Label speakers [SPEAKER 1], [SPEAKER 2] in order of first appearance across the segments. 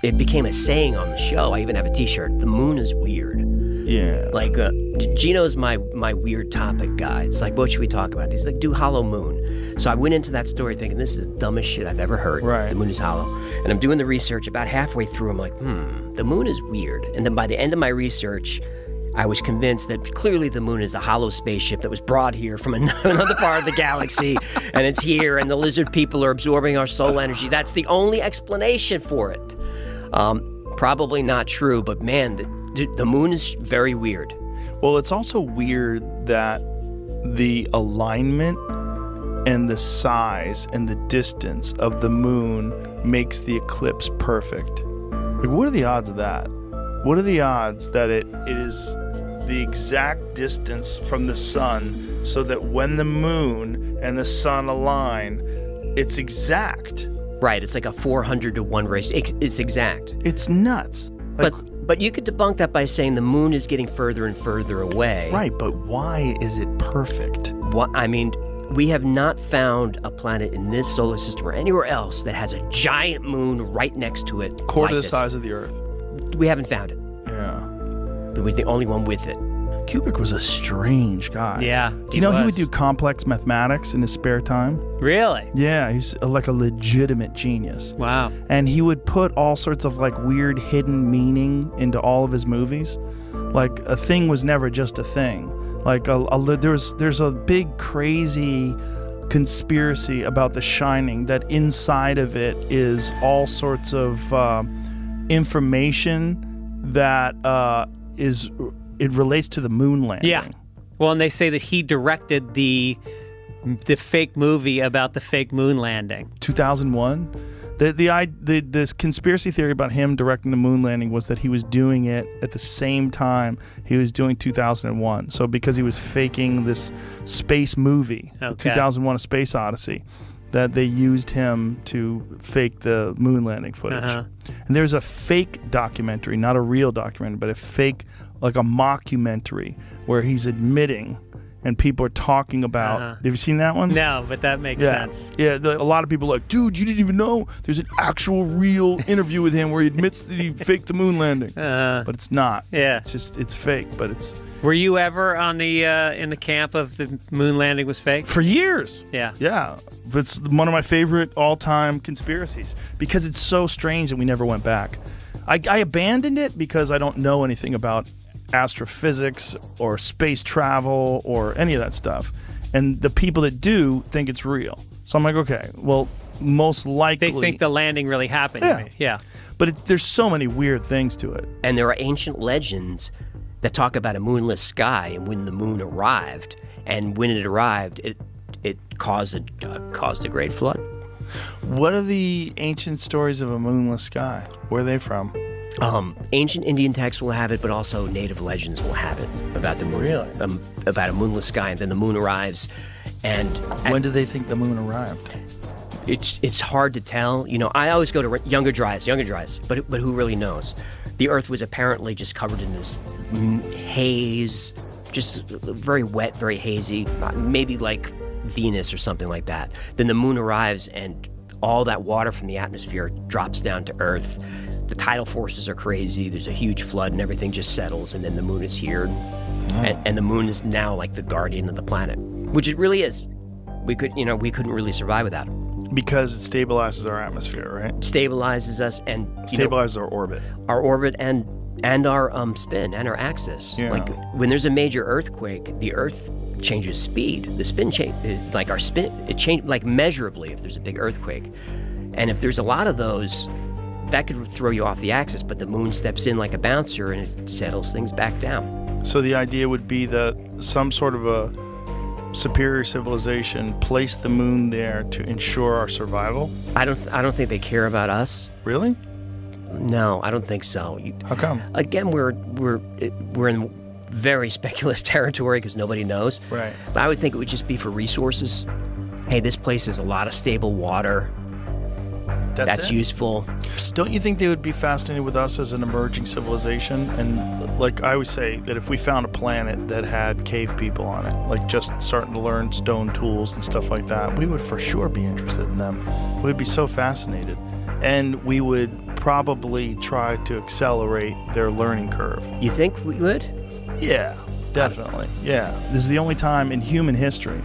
[SPEAKER 1] it became a saying on the show. I even have a T-shirt. The moon is weird.
[SPEAKER 2] Yeah.
[SPEAKER 1] Like, Gino's my weird topic guy. It's like, what should we talk about? He's like, do hollow moon. So I went into that story thinking, this is the dumbest shit I've ever heard.
[SPEAKER 2] Right.
[SPEAKER 1] The moon is hollow. And I'm doing the research. About halfway through, I'm like, the moon is weird. And then by the end of my research, I was convinced that clearly the moon is a hollow spaceship that was brought here from another part of the galaxy, and it's here, and the lizard people are absorbing our soul energy. That's the only explanation for it. Probably not true, but man, the moon is very weird.
[SPEAKER 2] Well, it's also weird that the alignment and the size and the distance of the moon makes the eclipse perfect. Like, what are the odds of that? What are the odds that it is the exact distance from the sun so that when the moon and the sun align, it's exact?
[SPEAKER 1] Right, it's like a 400 to 1 race. It's exact.
[SPEAKER 2] It's nuts. Like,
[SPEAKER 1] But you could debunk that by saying the moon is getting further and further away.
[SPEAKER 2] right, but why is it perfect?
[SPEAKER 1] I mean, we have not found a planet in this solar system or anywhere else that has a giant moon right next to it.
[SPEAKER 2] Quarter
[SPEAKER 1] like
[SPEAKER 2] the size of the Earth.
[SPEAKER 1] We haven't found it.
[SPEAKER 2] Yeah.
[SPEAKER 1] But we're the only one with it.
[SPEAKER 2] Kubrick was a strange guy.
[SPEAKER 3] Yeah.
[SPEAKER 2] Do you know he would do complex mathematics in his spare time?
[SPEAKER 3] Really?
[SPEAKER 2] Yeah, he's like a legitimate genius.
[SPEAKER 3] Wow.
[SPEAKER 2] And he would put all sorts of like weird hidden meaning into all of his movies. Like a thing was never just a thing. Like there's a big crazy conspiracy about The Shining that inside of it is all sorts of information that it relates to the moon landing.
[SPEAKER 3] Yeah. Well, and they say that he directed the fake movie about the fake moon landing.
[SPEAKER 2] 2001. The conspiracy theory about him directing the moon landing was that he was doing it at the same time he was doing 2001. So because he was faking this space movie, 2001: A Space Odyssey, that they used him to fake the moon landing footage. And there's a fake documentary, not a real documentary, but a fake, like a mockumentary, where he's admitting and people are talking about. Have you seen that one?
[SPEAKER 3] No, but that makes sense.
[SPEAKER 2] Yeah, a lot of people are like, dude, you didn't even know there's an actual real interview with him where he admits that he faked the moon landing. But it's not.
[SPEAKER 3] Yeah.
[SPEAKER 2] It's fake, but it's...
[SPEAKER 3] Were you ever on the in the camp of the moon landing was fake?
[SPEAKER 2] For years.
[SPEAKER 3] Yeah.
[SPEAKER 2] Yeah. It's one of my favorite all-time conspiracies because it's so strange that we never went back. I abandoned it because I don't know anything about astrophysics or space travel or any of that stuff. And the people that do think it's real. So I'm like, okay, well, most likely...
[SPEAKER 3] They think the landing really happened.
[SPEAKER 2] Yeah.
[SPEAKER 3] Yeah.
[SPEAKER 2] But there's so many weird things to it.
[SPEAKER 1] And there are ancient legends that talk about a moonless sky and when the moon arrived. And when it arrived, it caused a great flood.
[SPEAKER 2] What are the ancient stories of a moonless sky? Where are they from?
[SPEAKER 1] Ancient Indian texts will have it, but also native legends will have it about the moon.
[SPEAKER 2] Really?
[SPEAKER 1] About a moonless sky, and then the moon arrives. And
[SPEAKER 2] when do they think the moon arrived?
[SPEAKER 1] It's hard to tell. You know, I always go to younger dries, but who really knows? The Earth was apparently just covered in this haze, just very wet, very hazy, maybe like Venus or something like that. Then the moon arrives, and all that water from the atmosphere drops down to Earth. The tidal forces are crazy. There's a huge flood, and everything just settles. And then the moon is here, and the moon is now like the guardian of the planet, which it really is. We couldn't really survive without it.
[SPEAKER 2] Because it stabilizes our atmosphere, right?
[SPEAKER 1] Stabilizes us and
[SPEAKER 2] stabilizes our orbit.
[SPEAKER 1] Our orbit and our spin and our axis.
[SPEAKER 2] Yeah.
[SPEAKER 1] Like when there's a major earthquake, the Earth changes speed. The spin changes, like our spin, it changes like measurably if there's a big earthquake. And if there's a lot of those, that could throw you off the axis, but the moon steps in like a bouncer and it settles things back down.
[SPEAKER 2] So the idea would be that some sort of a superior civilization placed the moon there to ensure our survival?
[SPEAKER 1] I don't think they care about us.
[SPEAKER 2] Really?
[SPEAKER 1] No, I don't think so.
[SPEAKER 2] How come?
[SPEAKER 1] Again, we're in very speculative territory because nobody knows.
[SPEAKER 2] Right.
[SPEAKER 1] But I would think it would just be for resources. Hey, this place has a lot of stable water. That's useful.
[SPEAKER 2] Don't you think they would be fascinated with us as an emerging civilization? And like I always say, that if we found a planet that had cave people on it, like just starting to learn stone tools and stuff like that, we would for sure be interested in them. We'd be so fascinated. And we would probably try to accelerate their learning curve.
[SPEAKER 1] You think we would?
[SPEAKER 2] Yeah, definitely. Yeah. This is the only time in human history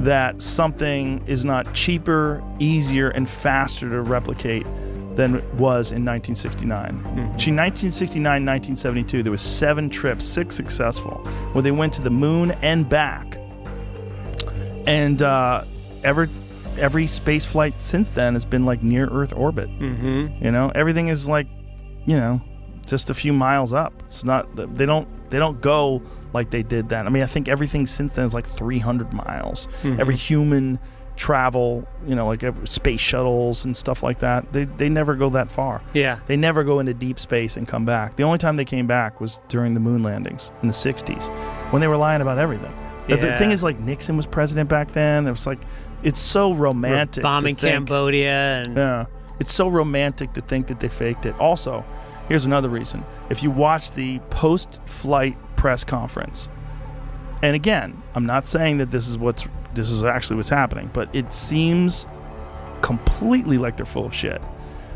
[SPEAKER 2] that something is not cheaper, easier, and faster to replicate than it was in 1969. Between 1969 and 1972, there was 7 trips, 6 successful, where they went to the moon and back. And every space flight since then has been like near Earth orbit. You know, everything is like, you know, just a few miles up. It's not, they don't go like they did then. I mean, I think everything since then is like 300 miles. Every human travel, you know, like space shuttles and stuff like that, they never go that far.
[SPEAKER 3] Yeah.
[SPEAKER 2] They never go into deep space and come back. The only time they came back was during the moon landings in the 60s when they were lying about everything. But the thing is, like, Nixon was president back then. It was like, it's so romantic.
[SPEAKER 3] Bombing
[SPEAKER 2] to think,
[SPEAKER 3] Cambodia. And
[SPEAKER 2] yeah. It's so romantic to think that they faked it. Also, here's another reason. If you watch the post-flight press conference, and again, I'm not saying that this is actually what's happening, but it seems completely like they're full of shit.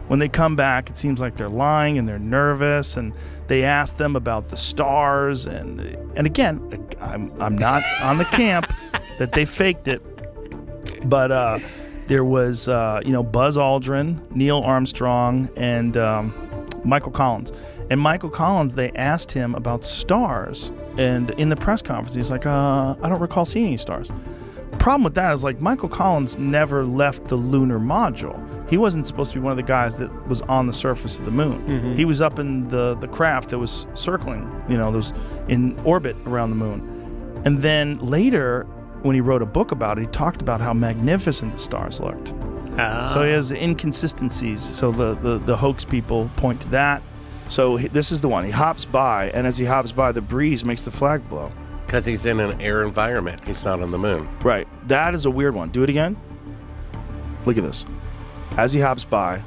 [SPEAKER 2] When they come back, it seems like they're lying and they're nervous, and they ask them about the stars, and again, I'm not on the camp that they faked it, but there was Buzz Aldrin, Neil Armstrong, and Michael Collins. And Michael Collins, they asked him about stars, and in the press conference, he's like, I don't recall seeing any stars. The problem with that is, like, Michael Collins never left the lunar module. He wasn't supposed to be one of the guys that was on the surface of the moon. He was up in the craft that was circling, that was in orbit around the moon. And then later, when he wrote a book about it, he talked about how magnificent the stars looked. So he has inconsistencies. So the hoax people point to that. So this is the one. He hops by, and as he hops by, the breeze makes the flag blow.
[SPEAKER 4] Because he's in an air environment. He's not on the moon.
[SPEAKER 2] Right. That is a weird one. Do it again. Look at this. As he hops by,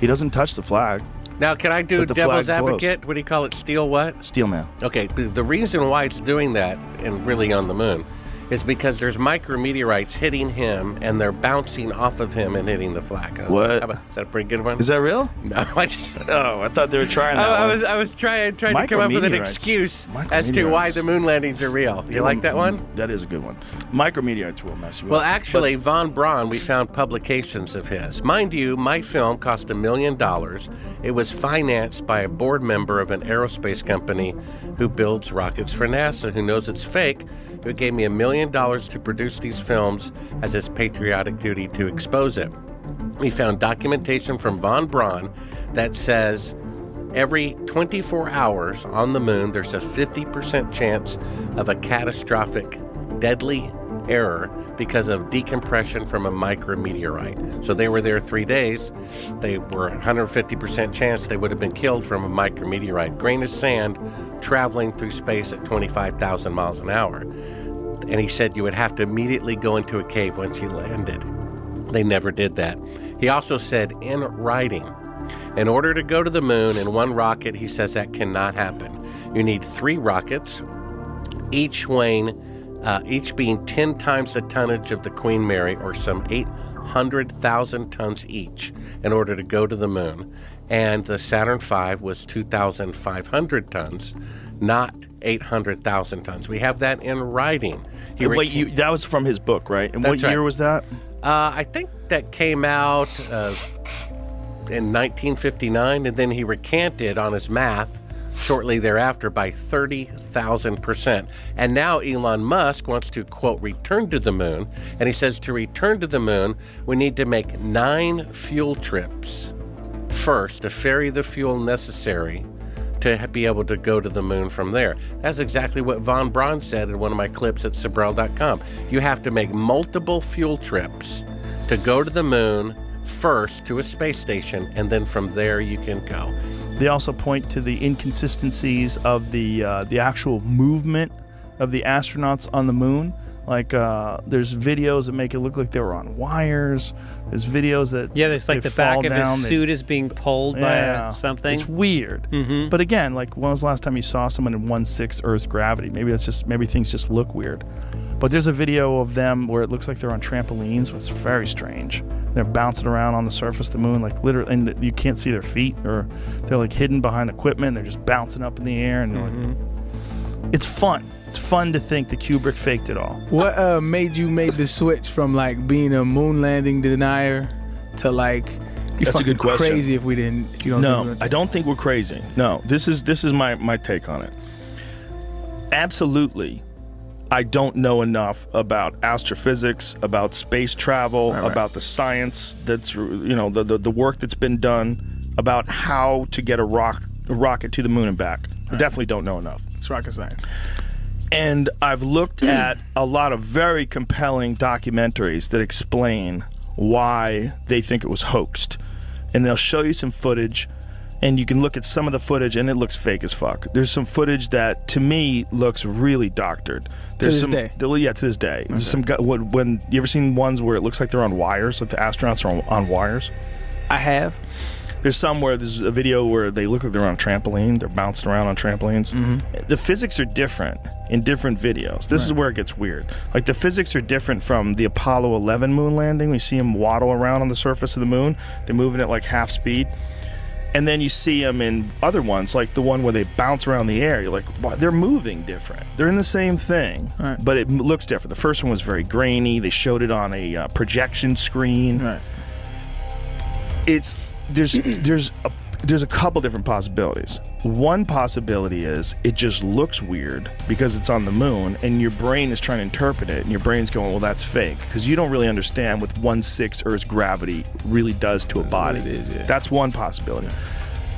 [SPEAKER 2] he doesn't touch the flag.
[SPEAKER 4] Now, can I do
[SPEAKER 2] But the
[SPEAKER 4] devil's
[SPEAKER 2] flag blows.
[SPEAKER 4] advocate? What do you call it? Steel what?
[SPEAKER 2] Steel man.
[SPEAKER 4] Okay, the reason why it's doing that and really on the moon is because there's micrometeorites hitting him and they're bouncing off of him and hitting the flag.
[SPEAKER 2] What?
[SPEAKER 4] Is that a pretty good one?
[SPEAKER 2] Is that real?
[SPEAKER 4] No, I just...
[SPEAKER 2] Oh, I thought they were trying that one.
[SPEAKER 4] I was trying to come up with an
[SPEAKER 2] Micrometeorites.
[SPEAKER 4] excuse as to why the moon landings are real. You like that one?
[SPEAKER 2] That is a good one. Micrometeorites will mess you
[SPEAKER 4] Well,
[SPEAKER 2] up.
[SPEAKER 4] actually, Von Braun, we found publications of his. Mind you, my film cost $1 million. It was financed by a board member of an aerospace company who builds rockets for NASA, who knows it's fake, who gave me $1 million to produce these films as his patriotic duty to expose it. We found documentation from Von Braun that says every 24 hours on the moon, there's a 50% chance of a catastrophic, deadly error because of decompression from a micrometeorite. So they were there 3 days. They were 150% chance they would have been killed from a micrometeorite. Grain of sand traveling through space at 25,000 miles an hour. And he said you would have to immediately go into a cave once you landed. They never did that. He also said in writing, in order to go to the moon in one rocket, he says that cannot happen. You need 3 rockets, each being 10 times the tonnage of the Queen Mary, or some 800,000 tons each, in order to go to the moon. And the Saturn V was 2,500 tons, not 800,000 tons. We have that in writing.
[SPEAKER 2] That was from his book, right? And
[SPEAKER 4] That's
[SPEAKER 2] what year
[SPEAKER 4] right.
[SPEAKER 2] was that?
[SPEAKER 4] I think that came out in 1959, and then he recanted on his math shortly thereafter by 30,000%. And now Elon Musk wants to, quote, return to the moon. And he says to return to the moon, we need to make 9 fuel trips first to ferry the fuel necessary to be able to go to the moon from there. That's exactly what Von Braun said in one of my clips at Sabrel.com. You have to make multiple fuel trips to go to the moon first to a space station, and then from there you can go.
[SPEAKER 2] They also point to the inconsistencies of the actual movement of the astronauts on the moon. Like, there's videos that make it look like they were on wires. There's videos that
[SPEAKER 3] there's like
[SPEAKER 2] they
[SPEAKER 3] the back
[SPEAKER 2] fall
[SPEAKER 3] of
[SPEAKER 2] down,
[SPEAKER 3] his suit is being pulled by something.
[SPEAKER 2] It's weird. But again, like, when was the last time you saw someone in 1/6 Earth's gravity? Maybe things just look weird. But there's a video of them where it looks like they're on trampolines, which is very strange. They're bouncing around on the surface of the moon, like literally, and you can't see their feet, or they're like hidden behind equipment. They're just bouncing up in the air, and like, it's fun. It's fun to think that Kubrick faked it all.
[SPEAKER 5] What made you make the switch from like being a moon landing denier to like
[SPEAKER 6] That's a good question.
[SPEAKER 5] crazy if you don't
[SPEAKER 2] No, I don't think we're crazy. No, this is my take on it. Absolutely, I don't know enough about astrophysics, about space travel, about the science that's the work that's been done about how to get a rocket to the moon and back. I definitely don't know enough.
[SPEAKER 5] It's rocket science.
[SPEAKER 2] And I've looked at a lot of very compelling documentaries that explain why they think it was hoaxed. And they'll show you some footage, and you can look at some of the footage, and it looks fake as fuck. There's some footage that, to me, looks really doctored. There's
[SPEAKER 5] to this day?
[SPEAKER 2] Yeah, to this day. There's some when you ever seen ones where it looks like they're on wires, like the astronauts are on wires?
[SPEAKER 5] I have.
[SPEAKER 2] There's some where there's a video where they look like they're on a trampoline. They're bouncing around on trampolines. The physics are different in different videos. This is where it gets weird. Like, the physics are different from the Apollo 11 moon landing. We see them waddle around on the surface of the moon. They're moving at like half speed. And then you see them in other ones, like the one where they bounce around the air. You're like, wow, they're moving different. They're in the same thing, but it looks different. The first one was very grainy. They showed it on a projection screen.
[SPEAKER 5] Right.
[SPEAKER 2] There's a couple different possibilities. One possibility is it just looks weird because it's on the moon, and your brain is trying to interpret it, and your brain's going, well, that's fake, because you don't really understand what 1/6 Earth's gravity really does to a body. That's one possibility.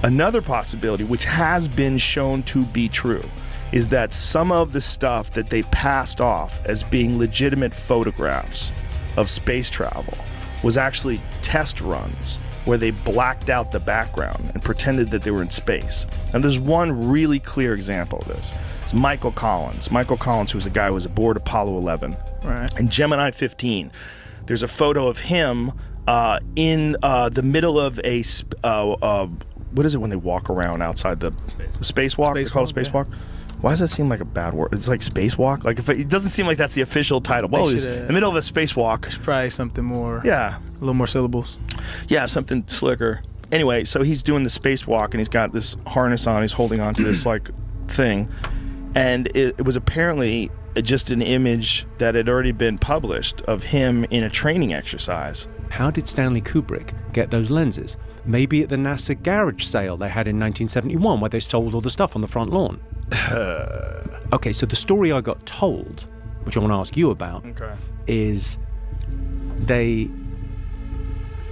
[SPEAKER 2] Another possibility, which has been shown to be true, is that some of the stuff that they passed off as being legitimate photographs of space travel was actually test runs where they blacked out the background and pretended that they were in space. And there's one really clear example of this. It's Michael Collins. Michael Collins, who was a guy who was aboard Apollo 11.
[SPEAKER 5] Right.
[SPEAKER 2] And Gemini 15, there's a photo of him in the middle of a, what is it when they walk around outside the spacewalk? They call it a spacewalk? Why does that seem like a bad word? It's like spacewalk? Like, if it doesn't seem like that's the official title. Well, he's in the middle of a spacewalk.
[SPEAKER 5] It's probably something more.
[SPEAKER 2] Yeah.
[SPEAKER 5] A little more syllables.
[SPEAKER 2] Yeah, something slicker. Anyway, so he's doing the spacewalk, and he's got this harness on. He's holding on to this, like, thing. And it was apparently just an image that had already been published of him in a training exercise.
[SPEAKER 7] How did Stanley Kubrick get those lenses? Maybe at the NASA garage sale they had in 1971, where they sold all the stuff on the front lawn. Okay, so the story I got told, which I want to ask you about, is they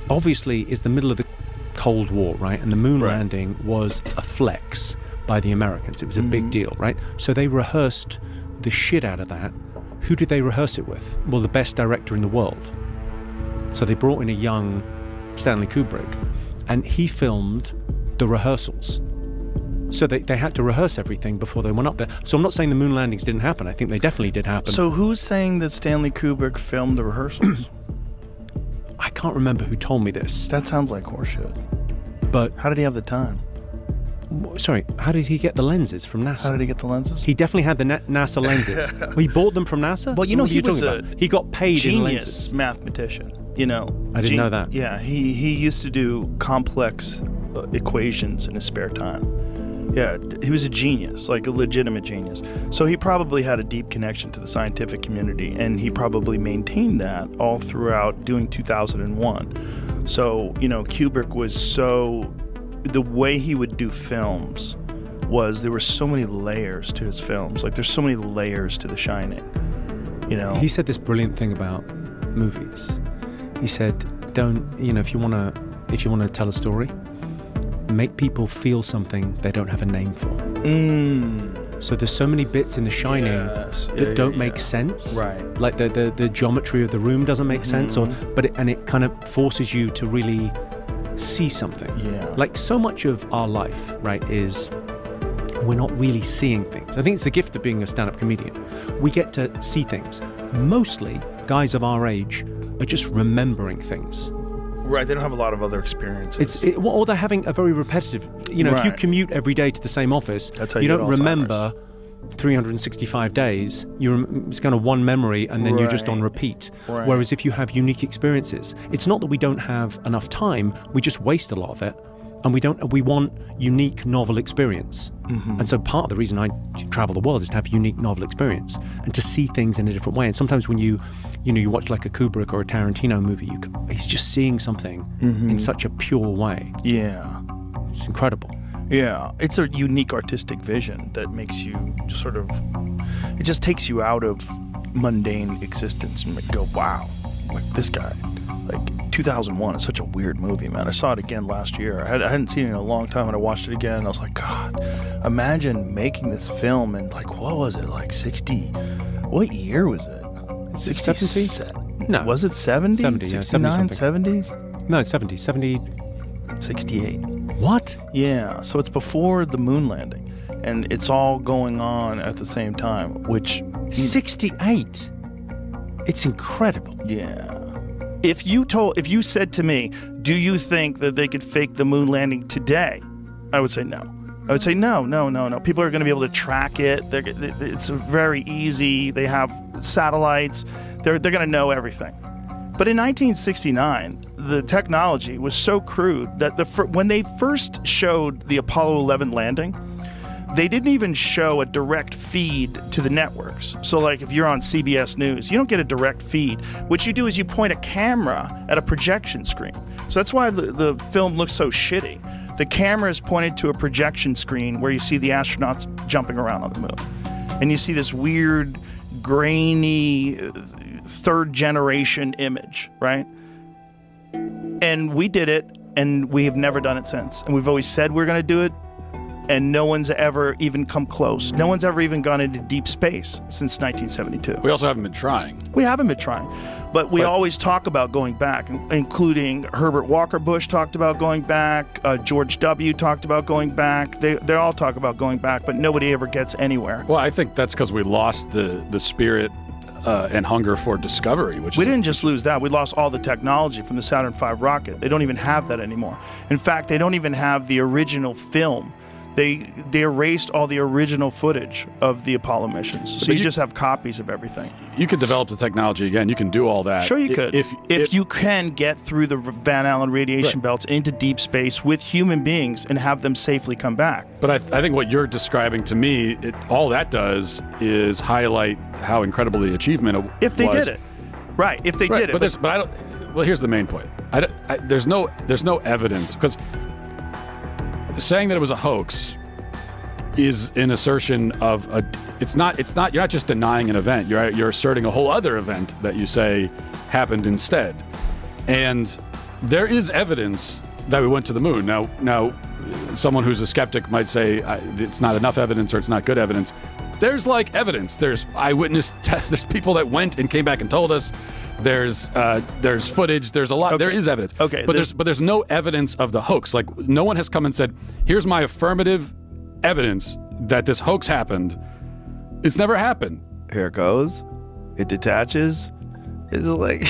[SPEAKER 7] obviously is the middle of the Cold War, right? And the moon landing was a flex by the Americans. It was a big deal, right? So they rehearsed the shit out of that. Who did they rehearse it with? Well, the best director in the world. So they brought in a young Stanley Kubrick, and he filmed the rehearsals. So they had to rehearse everything before they went up there. So I'm not saying the moon landings didn't happen. I think they definitely did happen.
[SPEAKER 2] So who's saying that Stanley Kubrick filmed the rehearsals?
[SPEAKER 7] I can't remember who told me this.
[SPEAKER 2] That sounds like horseshit.
[SPEAKER 7] But
[SPEAKER 2] how did he have the time?
[SPEAKER 7] Sorry, how did he get the lenses from NASA?
[SPEAKER 2] How did he get the lenses?
[SPEAKER 7] He definitely had the NASA lenses. Well, he bought them from NASA?
[SPEAKER 2] Well, you know, he was
[SPEAKER 7] he got paid in
[SPEAKER 2] genius
[SPEAKER 7] lenses.
[SPEAKER 2] Mathematician. You know,
[SPEAKER 7] I didn't know that.
[SPEAKER 2] Yeah, he used to do complex equations in his spare time. Yeah, he was a genius, like a legitimate genius. So he probably had a deep connection to the scientific community, and he probably maintained that all throughout doing 2001. So, you know, Kubrick was the way he would do films was there were so many layers to his films. Like, there's so many layers to The Shining, you know?
[SPEAKER 7] He said this brilliant thing about movies. He said, if you want to tell a story, make people feel something they don't have a name for. So there's so many bits in The Shining that don't make sense.
[SPEAKER 2] Right.
[SPEAKER 7] Like the geometry of the room doesn't make sense, but it kind of forces you to really see something.
[SPEAKER 2] Yeah.
[SPEAKER 7] Like, so much of our life, right, is we're not really seeing things. I think it's the gift of being a stand-up comedian. We get to see things. Mostly, guys of our age are just remembering things.
[SPEAKER 2] Right, they don't have a lot of other experiences.
[SPEAKER 7] Or they're having a very repetitive, if you commute every day to the same office,
[SPEAKER 2] That's how
[SPEAKER 7] you
[SPEAKER 2] you
[SPEAKER 7] don't
[SPEAKER 2] get
[SPEAKER 7] remember 365 days, it's kind of one memory, and then you're just on repeat.
[SPEAKER 2] Right.
[SPEAKER 7] Whereas if you have unique experiences, it's not that we don't have enough time, we just waste a lot of it, and we want unique, novel experience. And so part of the reason I travel the world is to have unique, novel experience and to see things in a different way. And sometimes when you watch like a Kubrick or a Tarantino movie, he's just seeing something in such a pure way.
[SPEAKER 2] Yeah.
[SPEAKER 7] It's incredible.
[SPEAKER 2] Yeah, it's a unique artistic vision that makes you sort of, it just takes you out of mundane existence and go, wow, like this guy. Like 2001 is such a weird movie, man. I saw it again last year. I hadn't seen it in a long time, and I watched it again, and I was like, God, imagine making this film in, like, what was it, like 60, what year was it?
[SPEAKER 7] Is it 70? No.
[SPEAKER 2] Was it 70?
[SPEAKER 7] 70, yeah,
[SPEAKER 2] 69,
[SPEAKER 7] 70
[SPEAKER 2] 70s?
[SPEAKER 7] No, it's 70.
[SPEAKER 2] 68.
[SPEAKER 7] What?
[SPEAKER 2] Yeah, so it's before the moon landing, and it's all going on at the same time, which
[SPEAKER 7] 68. It's incredible.
[SPEAKER 2] yeah. If you said to me, do you think that they could fake the moon landing today? I would say no. I would say no. People are going to be able to track it. It's very easy. They have satellites. They're going to know everything. But in 1969, the technology was so crude that when they first showed the Apollo 11 landing, they didn't even show a direct feed to the networks. So like if you're on CBS News, you don't get a direct feed. What you do is you point a camera at a projection screen. So that's why the film looks so shitty. The camera is pointed to a projection screen where you see the astronauts jumping around on the moon. And you see this weird, grainy, third generation image, right? And we did it, and we have never done it since. And we've always said we're going to do it, and no one's ever even come close. No one's ever even gone into deep space since 1972.
[SPEAKER 6] We also haven't been trying.
[SPEAKER 2] We haven't been trying, but we always talk about going back, including Herbert Walker Bush talked about going back, George W. talked about going back. They all talk about going back, but nobody ever gets anywhere.
[SPEAKER 6] Well, I think that's because we lost the spirit and hunger for discovery.
[SPEAKER 2] We didn't just lose that. We lost all the technology from the Saturn V rocket. They don't even have that anymore. In fact, they don't even have the original film. They erased all the original footage of the Apollo missions. So you just have copies of everything.
[SPEAKER 6] You could develop the technology again. You can do all that.
[SPEAKER 2] Sure you could. If you can get through the Van Allen radiation belts into deep space with human beings and have them safely come back.
[SPEAKER 6] But I think what you're describing to me, all that does is highlight how incredible the achievement was.
[SPEAKER 2] If they did it. Right, if they did it.
[SPEAKER 6] But I don't. Well, here's the main point. There's no evidence, because saying that it was a hoax is an assertion of it's not you're not just denying an event, you're asserting a whole other event that you say happened instead. And there is evidence that we went to the moon. Now someone who's a skeptic might say it's not enough evidence or it's not good evidence. There's like evidence. There's eyewitness there's people that went and came back and told us. There's footage. There's a lot. Okay. There is evidence.
[SPEAKER 2] Okay.
[SPEAKER 6] But there's no evidence of the hoax. Like no one has come and said, "Here's my affirmative evidence that this hoax happened." It's never happened.
[SPEAKER 2] Here it goes. It detaches. It's like,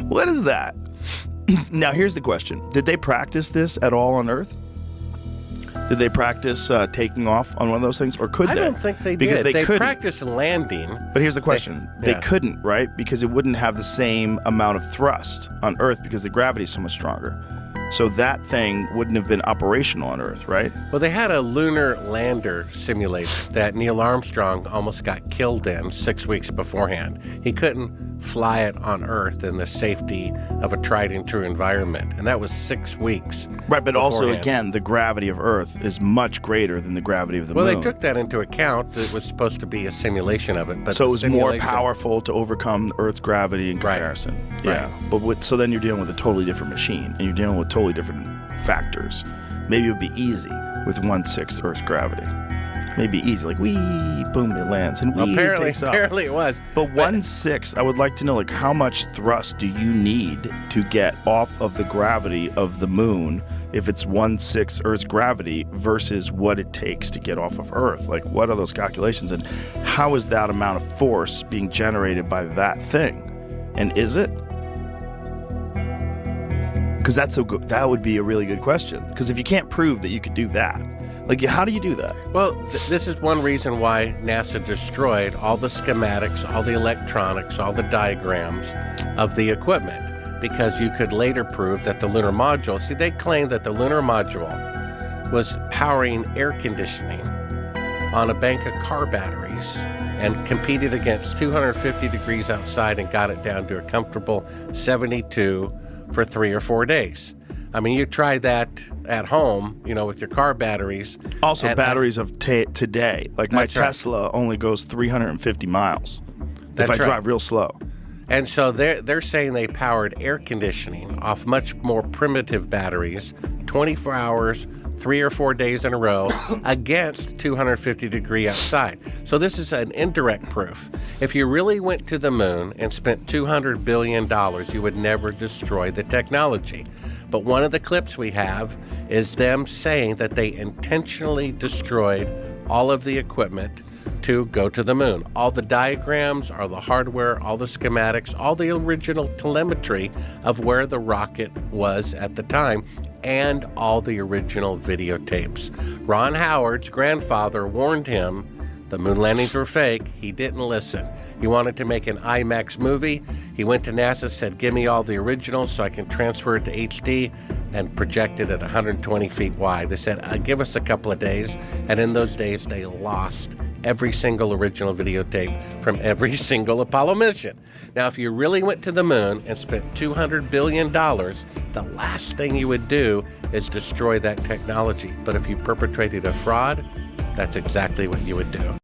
[SPEAKER 2] what is that? Now here's the question: did they practice this at all on Earth? Did they practice taking off on one of those things, or could they?
[SPEAKER 4] I don't think they
[SPEAKER 2] because
[SPEAKER 4] did.
[SPEAKER 2] They couldn't.
[SPEAKER 4] Practiced landing.
[SPEAKER 2] But here's the question. They couldn't, right? Because it wouldn't have the same amount of thrust on Earth because the gravity is so much stronger. So that thing wouldn't have been operational on Earth, right?
[SPEAKER 4] Well, they had a lunar lander simulator that Neil Armstrong almost got killed in 6 weeks beforehand. He couldn't fly it on Earth in the safety of a tried and true environment, and that was 6 weeks.
[SPEAKER 2] Right, but also,
[SPEAKER 4] beforehand.
[SPEAKER 2] again, the gravity of Earth is much greater than the gravity of the moon.
[SPEAKER 4] Well, they took that into account. It was supposed to be a simulation of it, but
[SPEAKER 2] so it was more
[SPEAKER 4] simulation-
[SPEAKER 2] powerful to overcome Earth's gravity in comparison.
[SPEAKER 4] Right.
[SPEAKER 2] Yeah, but so then you're dealing with a totally different machine, and you're dealing with totally different factors. Maybe it would be easy with 1/6 Earth's gravity. Maybe easy, like wee, boom, it lands, and wee, it takes off.
[SPEAKER 4] Apparently it was.
[SPEAKER 2] But 1/6, I would like to know, like, how much thrust do you need to get off of the gravity of the moon if it's 1/6 Earth's gravity versus what it takes to get off of Earth? Like, what are those calculations, and how is that amount of force being generated by that thing? And is it? Because that would be a really good question. Because if you can't prove that you could do that, Like, how do you do that?
[SPEAKER 4] Well, this is one reason why NASA destroyed all the schematics, all the electronics, all the diagrams of the equipment, because you could later prove that the lunar module, see, they claimed that the lunar module was powering air conditioning on a bank of car batteries and competed against 250 degrees outside and got it down to a comfortable 72 for 3 or 4 days. I mean, you try that at home, with your car batteries.
[SPEAKER 2] Also, batteries of today. Like, my
[SPEAKER 4] That's right.
[SPEAKER 2] Tesla only goes 350 miles
[SPEAKER 4] That's
[SPEAKER 2] if I
[SPEAKER 4] right.
[SPEAKER 2] drive real slow.
[SPEAKER 4] And so they're saying they powered air conditioning off much more primitive batteries, 24 hours, 3 or 4 days in a row, against 250 degree outside. So this is an indirect proof. If you really went to the moon and spent $200 billion, you would never destroy the technology. But one of the clips we have is them saying that they intentionally destroyed all of the equipment to go to the moon. All the diagrams, all the hardware, all the schematics, all the original telemetry of where the rocket was at the time, and all the original videotapes. Ron Howard's grandfather warned him the moon landings were fake. He didn't listen. He wanted to make an IMAX movie. He went to NASA, said, give me all the originals so I can transfer it to HD, and project it at 120 feet wide. They said, give us a couple of days. And in those days, they lost every single original videotape from every single Apollo mission. Now, if you really went to the moon and spent $200 billion, the last thing you would do is destroy that technology. But if you perpetrated a fraud, that's exactly what you would do.